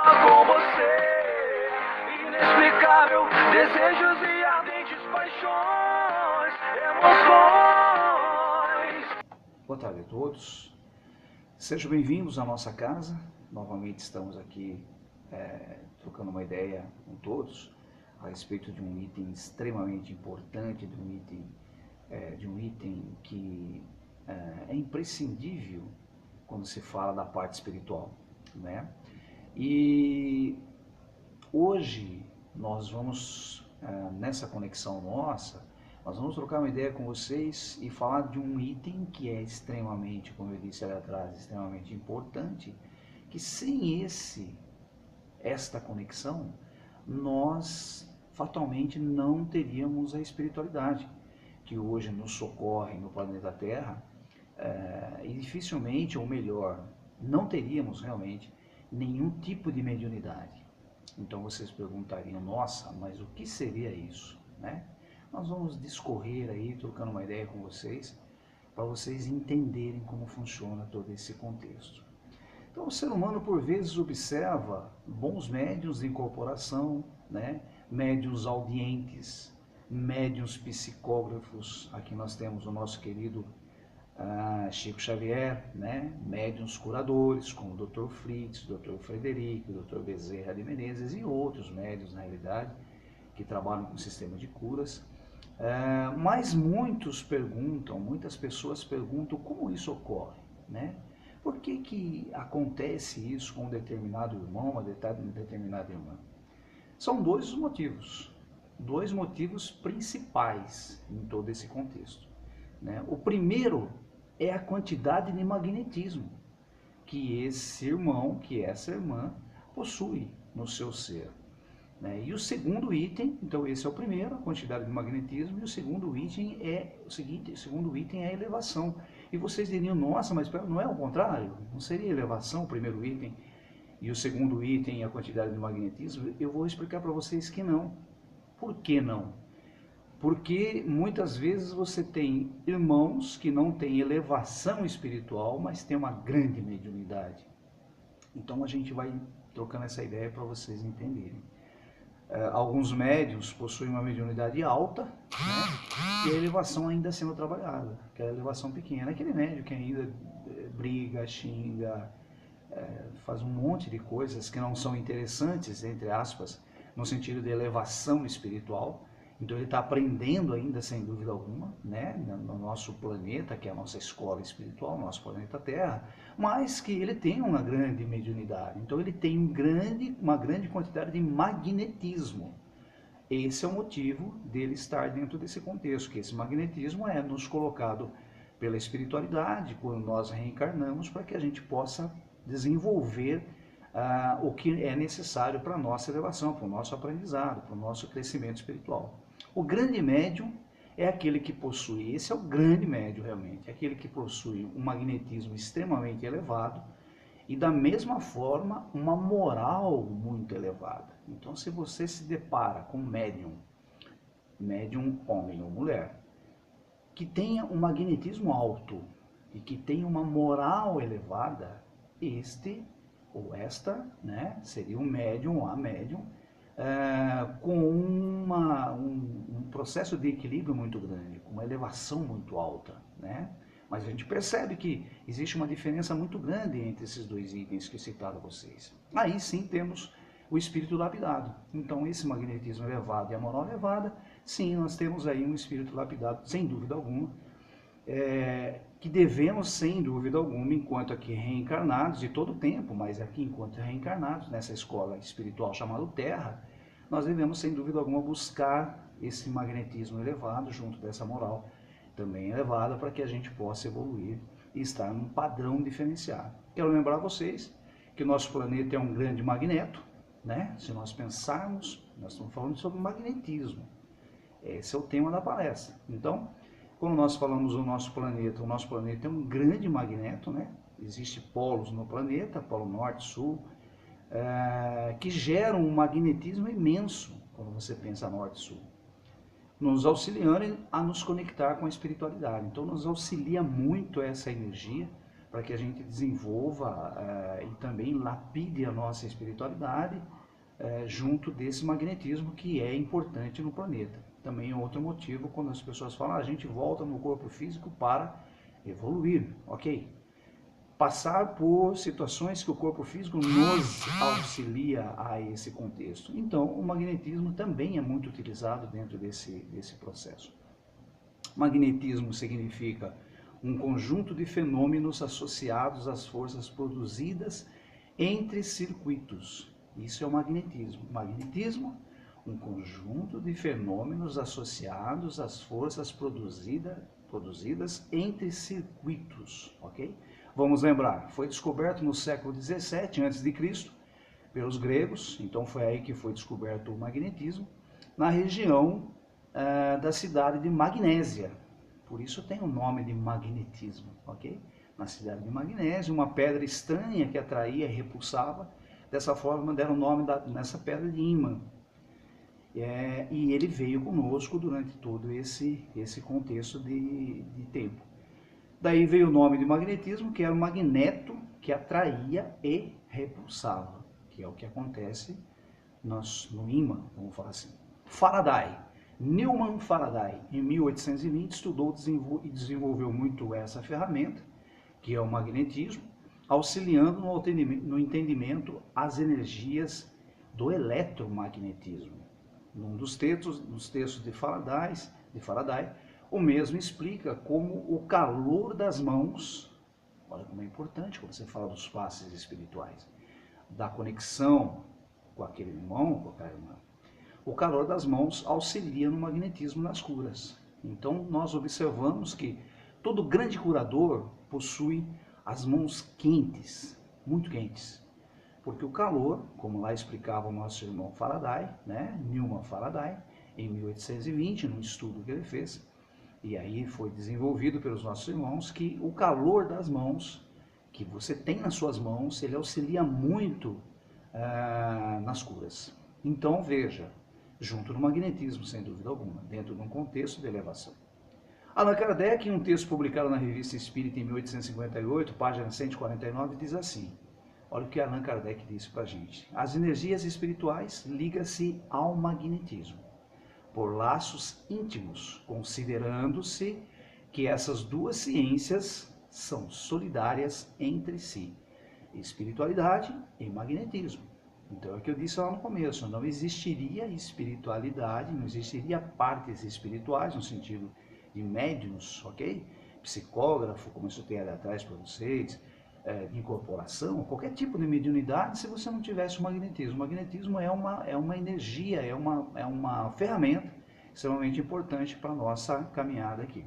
com você. Inexplicável, desejos e ardentes paixões, emoções. Boa tarde a todos. Sejam bem-vindos à nossa casa. Novamente estamos aqui trocando uma ideia com todos a respeito de um item extremamente importante, de um item que é imprescindível quando se fala da parte espiritual, né? E hoje nós vamos, nessa conexão nossa, nós vamos trocar uma ideia com vocês e falar de um item que é extremamente, como eu disse ali atrás, extremamente importante, que sem esta conexão, nós fatalmente não teríamos a espiritualidade que hoje nos socorre no planeta Terra, e dificilmente, ou melhor, não teríamos realmente nenhum tipo de mediunidade. Então vocês perguntariam, nossa, mas o que seria isso, né? Nós vamos discorrer aí, trocando uma ideia com vocês, para vocês entenderem como funciona todo esse contexto. Então o ser humano por vezes observa bons médiuns de incorporação, né? Médiuns audientes, médiuns psicógrafos. Aqui nós temos o nosso querido Chico Xavier, né? Médiuns curadores como o Dr. Fritz, Dr. Frederico, Dr. Bezerra de Menezes e outros médiuns na realidade que trabalham com o sistema de curas. Mas muitas pessoas perguntam como isso ocorre, né? Por que acontece isso com um determinado irmão, uma determinada irmã? São dois motivos principais em todo esse contexto, né? O primeiro é a quantidade de magnetismo que esse irmão, que essa irmã possui no seu ser, né? E o segundo item, então esse é o primeiro, a quantidade de magnetismo, e o segundo item é o seguinte, o segundo item é a elevação. E vocês diriam, nossa, mas não é o contrário? Não seria elevação o primeiro item e o segundo item a quantidade de magnetismo? Eu vou explicar para vocês que não. Por que não? Porque muitas vezes você tem irmãos que não têm elevação espiritual, mas têm uma grande mediunidade. Então a gente vai trocando essa ideia para vocês entenderem. Alguns médiuns possuem uma mediunidade alta, né? E a elevação ainda sendo trabalhada, que é a elevação pequena. Aquele médium que ainda briga, xinga, faz um monte de coisas que não são interessantes, entre aspas, no sentido de elevação espiritual. Então ele está aprendendo ainda, sem dúvida alguma, né, no nosso planeta, que é a nossa escola espiritual, nosso planeta Terra, mas que ele tem uma grande mediunidade. Então ele tem uma grande quantidade de magnetismo. Esse é o motivo dele estar dentro desse contexto, que esse magnetismo é nos colocado pela espiritualidade, quando nós reencarnamos, para que a gente possa desenvolver o que é necessário para a nossa elevação, para o nosso aprendizado, para o nosso crescimento espiritual. O grande médium é aquele que possui, esse é o grande médium realmente, é aquele que possui um magnetismo extremamente elevado e da mesma forma uma moral muito elevada. Então se você se depara com um médium homem ou mulher, que tenha um magnetismo alto e que tenha uma moral elevada, este ou esta, né, seria um médium ou a médium, com um processo de equilíbrio muito grande, com uma elevação muito alta, né? Mas a gente percebe que existe uma diferença muito grande entre esses dois itens que eu citado a vocês. Aí sim temos o espírito lapidado. Então esse magnetismo elevado e a moral elevada, sim, nós temos aí um espírito lapidado, sem dúvida alguma, que devemos, sem dúvida alguma, enquanto aqui reencarnados, de todo o tempo, mas aqui enquanto reencarnados, nessa escola espiritual chamada Terra, nós devemos, sem dúvida alguma, buscar esse magnetismo elevado, junto dessa moral também elevada, para que a gente possa evoluir e estar num padrão diferenciado. Quero lembrar vocês que o nosso planeta é um grande magneto, né? Se nós pensarmos, nós estamos falando sobre magnetismo. Esse é o tema da palestra. Então, quando nós falamos do nosso planeta, o nosso planeta é um grande magneto, né? Existem polos no planeta, polo norte, sul, que geram um magnetismo imenso, quando você pensa norte e sul, nos auxiliando a nos conectar com a espiritualidade. Então nos auxilia muito essa energia para que a gente desenvolva e também lapide a nossa espiritualidade junto desse magnetismo que é importante no planeta. Também é outro motivo quando as pessoas falam, a gente volta no corpo físico para evoluir, ok? Passar por situações que o corpo físico nos auxilia a esse contexto. Então, o magnetismo também é muito utilizado dentro desse processo. Magnetismo significa um conjunto de fenômenos associados às forças produzidas entre circuitos. Isso é o magnetismo. Magnetismo, um conjunto de fenômenos associados às forças produzidas entre circuitos, ok? Vamos lembrar, foi descoberto no século 17 a.C. pelos gregos, então foi aí que foi descoberto o magnetismo, na região da cidade de Magnésia. Por isso tem o nome de magnetismo, ok? Na cidade de Magnésia, uma pedra estranha que atraía e repulsava, dessa forma deram o nome nessa pedra de ímã. E ele veio conosco durante todo esse contexto de tempo. Daí veio o nome de magnetismo, que era o magneto que atraía e repulsava, que é o que acontece no ímã, vamos falar assim. Faraday, Newman Faraday, em 1820, estudou e desenvolveu muito essa ferramenta, que é o magnetismo, auxiliando no entendimento as energias do eletromagnetismo. Num dos textos de Faraday, o mesmo explica como o calor das mãos, olha como é importante quando você fala dos passes espirituais, da conexão com aquele irmão, com aquela irmã, o calor das mãos auxilia no magnetismo nas curas. Então nós observamos que todo grande curador possui as mãos quentes, muito quentes, porque o calor, como lá explicava o nosso irmão Faraday, Newman Faraday, em 1820, num estudo que ele fez, e aí foi desenvolvido pelos nossos irmãos, que o calor das mãos, que você tem nas suas mãos, ele auxilia muito nas curas. Então veja, junto no magnetismo, sem dúvida alguma, dentro de um contexto de elevação. Allan Kardec, em um texto publicado na Revista Espírita em 1858, página 149, diz assim, olha o que Allan Kardec disse para a gente, as energias espirituais ligam-se ao magnetismo por laços íntimos, considerando-se que essas duas ciências são solidárias entre si, espiritualidade e magnetismo. Então é o que eu disse lá no começo, não existiria espiritualidade, não existiria partes espirituais no sentido de médiuns, ok? Psicógrafo, como eu citei ali atrás para vocês, de incorporação, qualquer tipo de mediunidade, se você não tivesse o magnetismo. O magnetismo é uma energia, é uma ferramenta extremamente importante para a nossa caminhada aqui.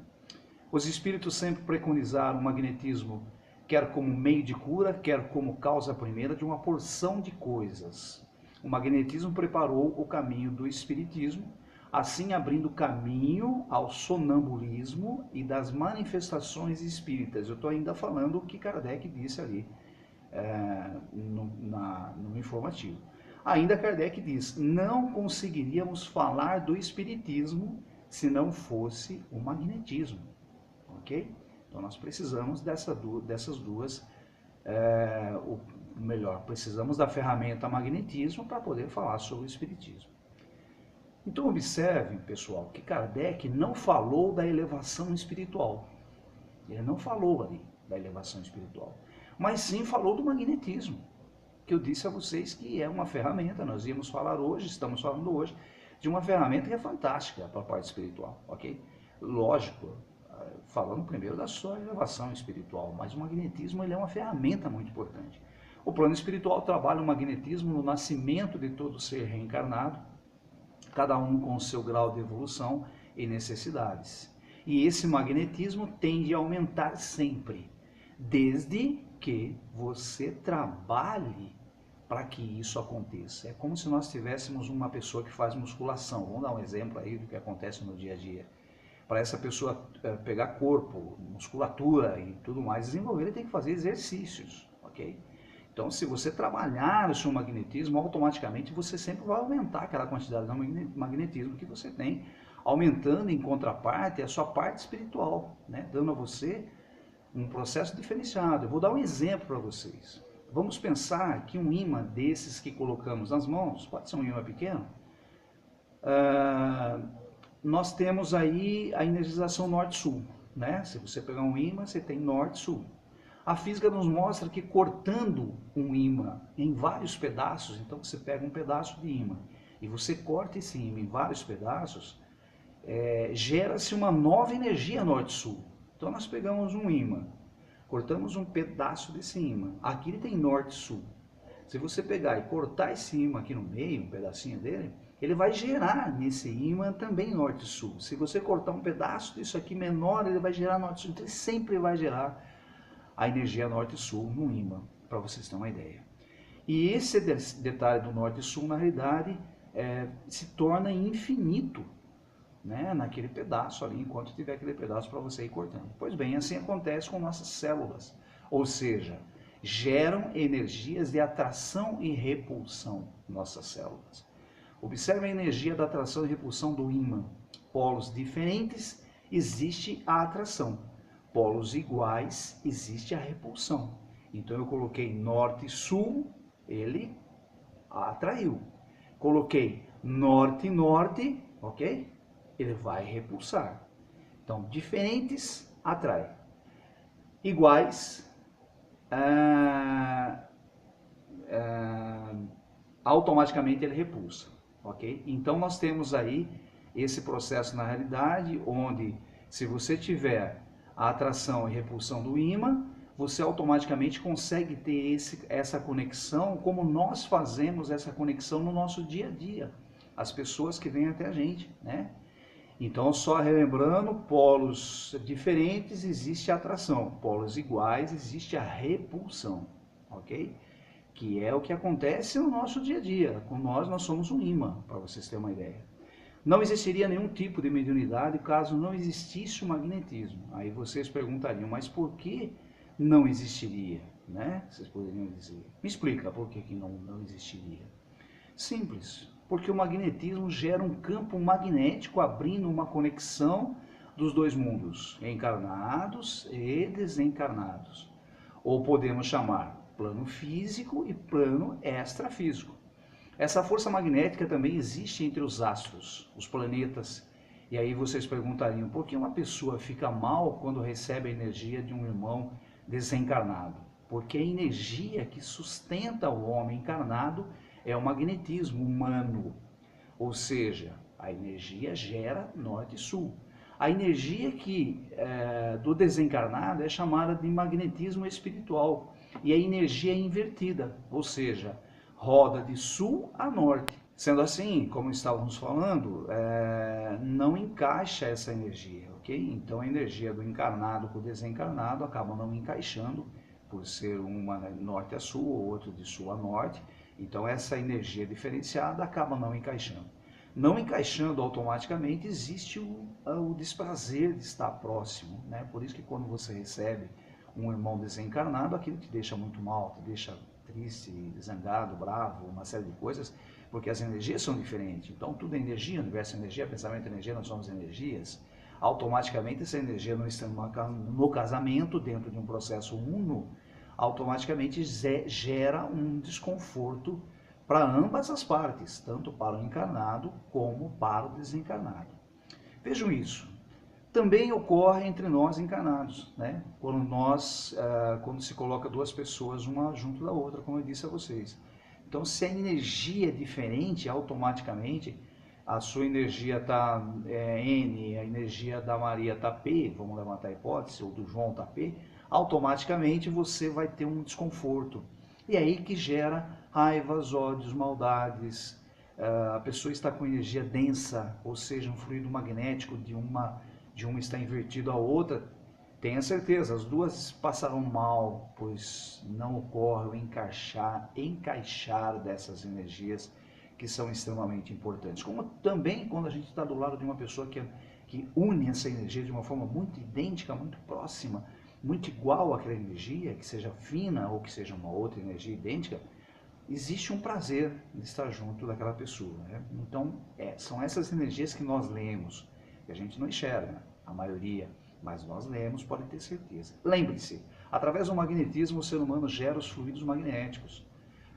Os espíritos sempre preconizaram o magnetismo, quer como meio de cura, quer como causa primeira de uma porção de coisas. O magnetismo preparou o caminho do espiritismo, assim abrindo caminho ao sonambulismo e das manifestações espíritas. Eu estou ainda falando o que Kardec disse ali no informativo. Ainda Kardec diz, não conseguiríamos falar do espiritismo se não fosse o magnetismo, ok? Então nós precisamos dessas duas, precisamos da ferramenta magnetismo para poder falar sobre o espiritismo. Então observem, pessoal, que Kardec não falou da elevação espiritual. Ele não falou ali da elevação espiritual, mas sim falou do magnetismo, que eu disse a vocês que é uma ferramenta, nós íamos falar hoje, estamos falando hoje, de uma ferramenta que é fantástica para a parte espiritual, ok? Lógico, falando primeiro da sua elevação espiritual, mas o magnetismo ele é uma ferramenta muito importante. O plano espiritual trabalha o magnetismo no nascimento de todo ser reencarnado, cada um com o seu grau de evolução e necessidades. E esse magnetismo tende a aumentar sempre, desde que você trabalhe para que isso aconteça. É como se nós tivéssemos uma pessoa que faz musculação. Vamos dar um exemplo aí do que acontece no dia a dia. Para essa pessoa pegar corpo, musculatura e tudo mais, desenvolver, ele tem que fazer exercícios, ok? Então, se você trabalhar o seu magnetismo, automaticamente você sempre vai aumentar aquela quantidade de magnetismo que você tem, aumentando em contraparte a sua parte espiritual, dando a você um processo diferenciado. Eu vou dar um exemplo para vocês. Vamos pensar que um ímã desses que colocamos nas mãos, pode ser um ímã pequeno, nós temos aí a energização norte-sul, né? Se você pegar um ímã, você tem norte-sul. A física nos mostra que cortando um ímã em vários pedaços, então você pega um pedaço de ímã e você corta esse ímã em vários pedaços, gera-se uma nova energia norte-sul. Então nós pegamos um ímã, cortamos um pedaço desse ímã, aqui ele tem norte-sul. Se você pegar e cortar esse ímã aqui no meio, um pedacinho dele, ele vai gerar nesse ímã também norte-sul. Se você cortar um pedaço disso aqui menor, ele vai gerar norte-sul. Então ele sempre vai gerar a energia norte-sul no ímã, para vocês terem uma ideia. E esse detalhe do norte-sul, na realidade, se torna infinito, né, naquele pedaço ali, enquanto tiver aquele pedaço para você ir cortando. Pois bem, assim acontece com nossas células, ou seja, geram energias de atração e repulsão em nossas células. Observe a energia da atração e repulsão do ímã. Polos diferentes, existe a atração. Polos iguais, existe a repulsão. Então eu coloquei norte e sul, ele atraiu. Coloquei norte e norte, ok? Ele vai repulsar. Então, diferentes atrai. Iguais, automaticamente ele repulsa, ok? Então nós temos aí esse processo na realidade, onde se você tiver a atração e repulsão do ímã, você automaticamente consegue ter essa conexão, como nós fazemos essa conexão no nosso dia a dia, as pessoas que vêm até a gente, né? Então, só relembrando, polos diferentes existe a atração, polos iguais existe a repulsão, ok? Que é o que acontece no nosso dia a dia. Com nós somos um ímã, para vocês terem uma ideia. Não existiria nenhum tipo de mediunidade caso não existisse o magnetismo. Aí vocês perguntariam, mas por que não existiria? Né? Vocês poderiam dizer. Me explica por que não existiria. Simples. Porque o magnetismo gera um campo magnético abrindo uma conexão dos dois mundos, encarnados e desencarnados. Ou podemos chamar plano físico e plano extrafísico. Essa força magnética também existe entre os astros, os planetas. E aí vocês perguntariam, por que uma pessoa fica mal quando recebe a energia de um irmão desencarnado? Porque a energia que sustenta o homem encarnado é o magnetismo humano, ou seja, a energia gera norte e sul. A energia do desencarnado é chamada de magnetismo espiritual, e a energia é invertida, ou seja, roda de sul a norte. Sendo assim, como estávamos falando, não encaixa essa energia, ok? Então a energia do encarnado com o desencarnado acaba não encaixando, por ser uma norte a sul ou outro de sul a norte. Então essa energia diferenciada acaba não encaixando. Não encaixando automaticamente, existe o desprazer de estar próximo, né? Por isso que quando você recebe um irmão desencarnado, aquilo te deixa muito mal, te deixa triste, zangado, bravo, uma série de coisas, porque as energias são diferentes. Então tudo é energia, universo é energia, pensamento é energia, nós somos energias. Automaticamente essa energia não está no casamento, dentro de um processo uno, automaticamente gera um desconforto para ambas as partes, tanto para o encarnado como para o desencarnado. Vejam isso. Também ocorre entre nós encarnados, né? Quando se coloca duas pessoas uma junto da outra, como eu disse a vocês. Então, se a energia é diferente, automaticamente a sua energia está N, a energia da Maria está P, vamos levantar a hipótese, ou do João está P, automaticamente você vai ter um desconforto. E aí que gera raivas, ódios, maldades. A pessoa está com energia densa, ou seja, um fluido magnético de uma está invertido à outra. Tenha certeza, as duas passarão mal, pois não ocorre o encaixar dessas energias que são extremamente importantes. Como também quando a gente está do lado de uma pessoa que une essa energia de uma forma muito idêntica, muito próxima, muito igual àquela energia, que seja fina ou que seja uma outra energia idêntica, existe um prazer de estar junto daquela pessoa, né? Então, são essas energias que nós lemos, que a gente não enxerga, a maioria, mas nós lemos, pode ter certeza. Lembre-se, através do magnetismo o ser humano gera os fluidos magnéticos.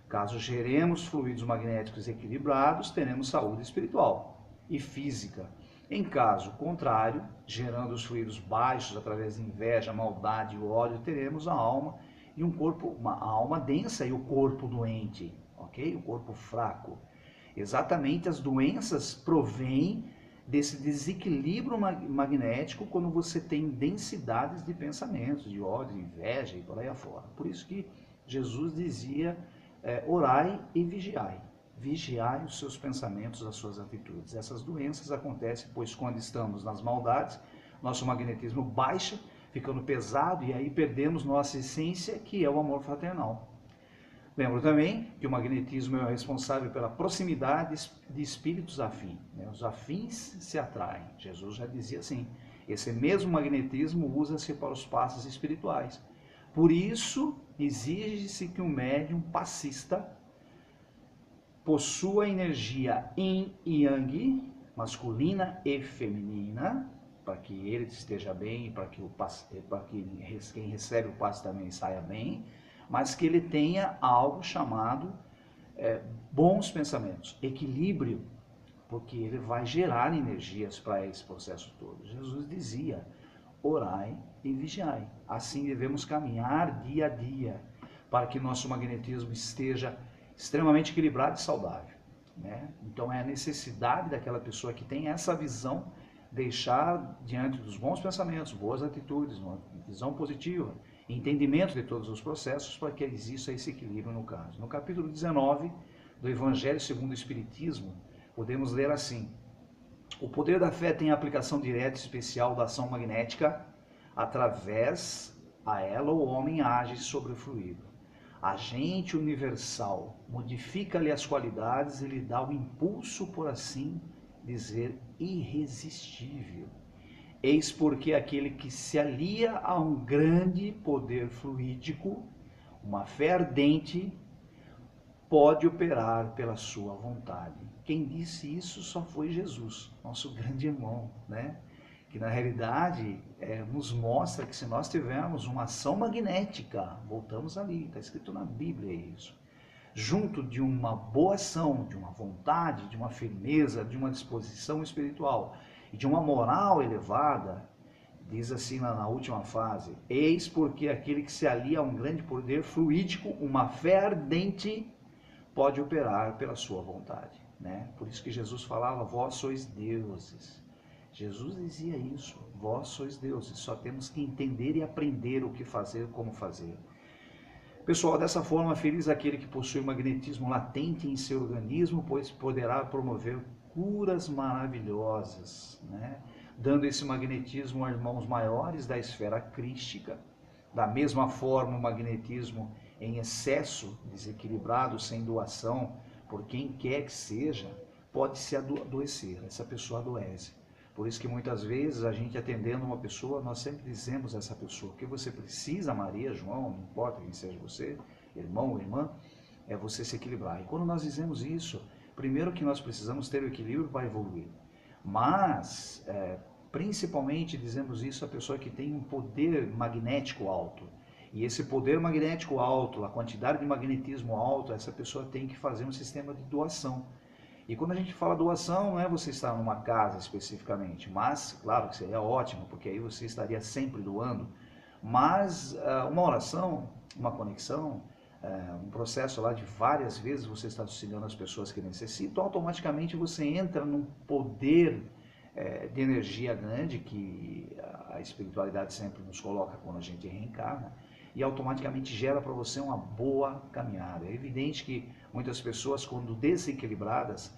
Caso geremos fluidos magnéticos equilibrados, teremos saúde espiritual e física. Em caso contrário, gerando os fluidos baixos através de inveja, maldade e ódio, teremos a alma e um corpo, uma alma densa e o corpo doente, ok? O corpo fraco. Exatamente, as doenças provêm desse desequilíbrio magnético quando você tem densidades de pensamentos, de ódio, de inveja e por aí afora. Por isso que Jesus dizia, orai e vigiai. Vigiai os seus pensamentos, as suas atitudes. Essas doenças acontecem, pois quando estamos nas maldades, nosso magnetismo baixa, ficando pesado, e aí perdemos nossa essência, que é o amor fraternal. Lembro também que o magnetismo é o responsável pela proximidade de espíritos afins. Os afins se atraem. Jesus já dizia assim. Esse mesmo magnetismo usa-se para os passes espirituais. Por isso, exige-se que o médium passista possua energia yin e yang, masculina e feminina, para que ele esteja bem, para que quem recebe o passe também saia bem, mas que ele tenha algo chamado bons pensamentos, equilíbrio, porque ele vai gerar energias para esse processo todo. Jesus dizia, orai e vigiai. Assim devemos caminhar dia a dia, para que nosso magnetismo esteja extremamente equilibrado e saudável, né? Então é a necessidade daquela pessoa que tem essa visão, deixar diante dos bons pensamentos, boas atitudes, uma visão positiva, entendimento de todos os processos, para que exista esse equilíbrio no caso. No capítulo 19 do Evangelho segundo o Espiritismo, podemos ler assim: o poder da fé tem aplicação direta e especial da ação magnética, através a ela o homem age sobre o fluido. Agente universal, modifica-lhe as qualidades e lhe dá o impulso, por assim dizer, irresistível. Eis porque aquele que se alia a um grande poder fluídico, uma fé ardente, pode operar pela sua vontade. Quem disse isso só foi Jesus, nosso grande irmão, né? Que na realidade nos mostra que se nós tivermos uma ação magnética, voltamos ali, está escrito na Bíblia isso, junto de uma boa ação, de uma vontade, de uma firmeza, de uma disposição espiritual e de uma moral elevada, diz assim na última fase, eis porque aquele que se alia a um grande poder fluídico, uma fé ardente, pode operar pela sua vontade, né? Por isso que Jesus falava, vós sois deuses. Jesus dizia isso, vós sois deuses, só temos que entender e aprender o que fazer, como fazer. Pessoal, dessa forma, feliz aquele que possui magnetismo latente em seu organismo, pois poderá promover curas maravilhosas, né? Dando esse magnetismo a irmãos maiores da esfera crística. Da mesma forma, o magnetismo em excesso, desequilibrado, sem doação, por quem quer que seja, pode se adoecer, essa pessoa adoece. Por isso que muitas vezes a gente atendendo uma pessoa, nós sempre dizemos a essa pessoa, o que você precisa, Maria, João, não importa quem seja você, irmão ou irmã, é você se equilibrar. E quando nós dizemos isso, primeiro que nós precisamos ter o equilíbrio para evoluir. Mas, principalmente dizemos isso a pessoa que tem um poder magnético alto. E esse poder magnético alto, a quantidade de magnetismo alto, essa pessoa tem que fazer um sistema de doação. E quando a gente fala doação, não é você estar numa casa especificamente, mas, claro que seria ótimo, porque aí você estaria sempre doando, mas uma oração, uma conexão, um processo lá de várias vezes você está auxiliando as pessoas que necessitam, automaticamente você entra num poder de energia grande que a espiritualidade sempre nos coloca quando a gente reencarna, e automaticamente gera para você uma boa caminhada. É evidente que muitas pessoas, quando desequilibradas,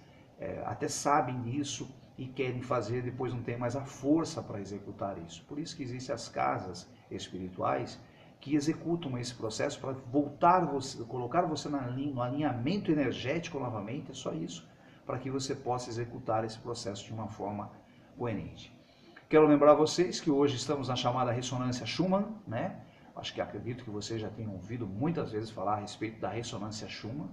até sabem disso e querem fazer, depois não tem mais a força para executar isso. Por isso que existem as casas espirituais que executam esse processo para voltar você, colocar você no alinhamento energético novamente, é só isso, para que você possa executar esse processo de uma forma coerente. Quero lembrar vocês que hoje estamos na chamada ressonância Schumann, né? Acho que acredito que vocês já tenham ouvido muitas vezes falar a respeito da ressonância Schumann.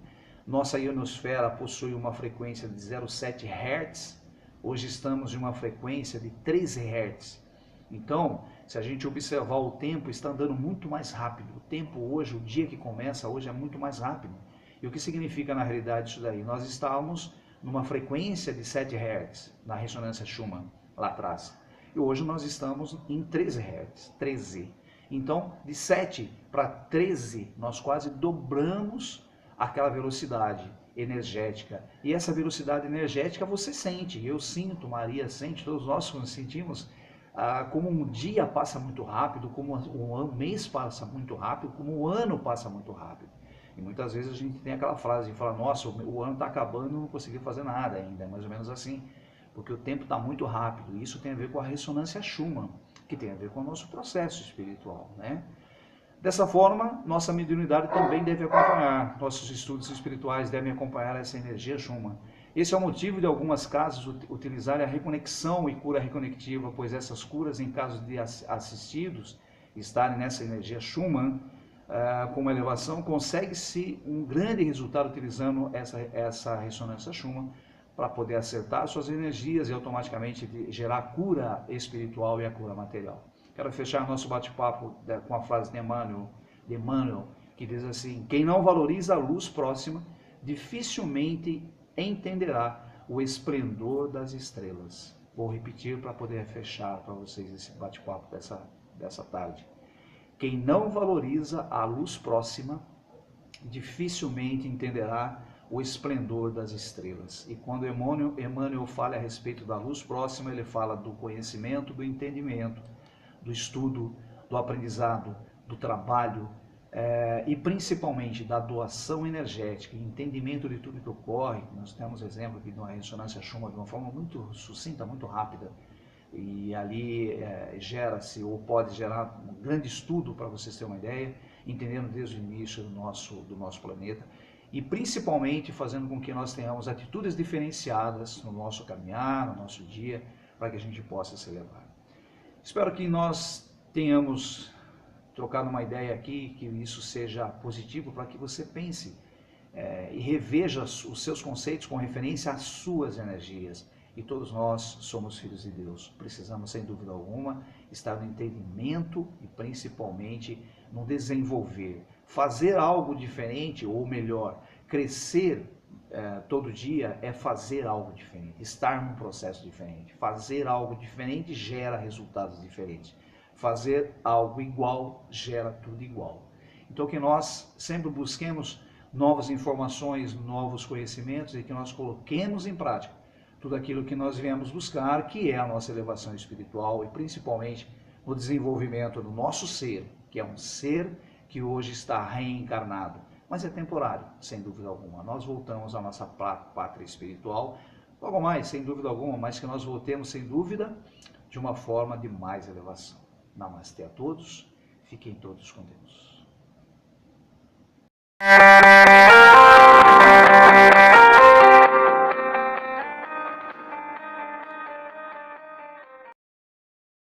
Nossa ionosfera possui uma frequência de 0,7 Hz. Hoje estamos em uma frequência de 13 Hz. Então, Se a gente observar o tempo, está andando muito mais rápido. O tempo hoje, o dia que começa hoje é muito mais rápido. E o que significa na realidade isso daí? Nós estávamos numa frequência de 7 Hz na ressonância Schumann lá atrás. E hoje nós estamos em 13 Hz, 13. Então, de 7 para 13, nós quase dobramos aquela velocidade energética. E essa velocidade energética você sente, eu sinto, Maria sente, todos nós sentimos, como um dia passa muito rápido, como um mês passa muito rápido, como um ano passa muito rápido. E muitas vezes a gente tem aquela frase de falar, nossa, o ano está acabando, não consegui fazer nada ainda, é mais ou menos assim, porque o tempo está muito rápido. E isso tem a ver com a ressonância Schumann, que tem a ver com o nosso processo espiritual, né? Dessa forma, nossa mediunidade também deve acompanhar, nossos estudos espirituais devem acompanhar essa energia Schumann. Esse é o motivo de algumas casas utilizarem a reconexão e cura reconectiva, pois essas curas, em caso de assistidos estarem nessa energia Schumann, com uma elevação, consegue-se um grande resultado utilizando essa ressonância Schumann para poder acertar suas energias e automaticamente gerar a cura espiritual e a cura material. Quero fechar nosso bate-papo com a frase de Emmanuel, que diz assim: quem não valoriza a luz próxima, dificilmente entenderá o esplendor das estrelas. Vou repetir para poder fechar para vocês esse bate-papo dessa tarde. Quem não valoriza a luz próxima, dificilmente entenderá o esplendor das estrelas. E quando Emmanuel fala a respeito da luz próxima, ele fala do conhecimento, do entendimento, do estudo, do aprendizado, do trabalho e principalmente da doação energética, entendimento de tudo que ocorre. Nós temos exemplo aqui de uma ressonância Schumann de uma forma muito sucinta, muito rápida, e ali gera-se ou pode gerar um grande estudo para vocês terem uma ideia, entendendo desde o início do nosso planeta e principalmente fazendo com que nós tenhamos atitudes diferenciadas no nosso caminhar, no nosso dia, para que a gente possa se elevar. Espero que nós tenhamos trocado uma ideia aqui, que isso seja positivo para que você pense e reveja os seus conceitos com referência às suas energias. E todos nós somos filhos de Deus. Precisamos, sem dúvida alguma, estar no entendimento e principalmente no desenvolver. Fazer algo diferente, ou melhor, crescer todo dia é fazer algo diferente, estar num processo diferente. Fazer algo diferente gera resultados diferentes. Fazer algo igual gera tudo igual. Então que nós sempre busquemos novas informações, novos conhecimentos e que nós coloquemos em prática tudo aquilo que nós viemos buscar, que é a nossa elevação espiritual e principalmente no desenvolvimento do nosso ser, que é um ser que hoje está reencarnado, mas é temporário, sem dúvida alguma. Nós voltamos à nossa pátria espiritual, logo mais, sem dúvida alguma, mas que nós voltemos, sem dúvida, de uma forma de mais elevação. Namastê a todos, fiquem todos com Deus.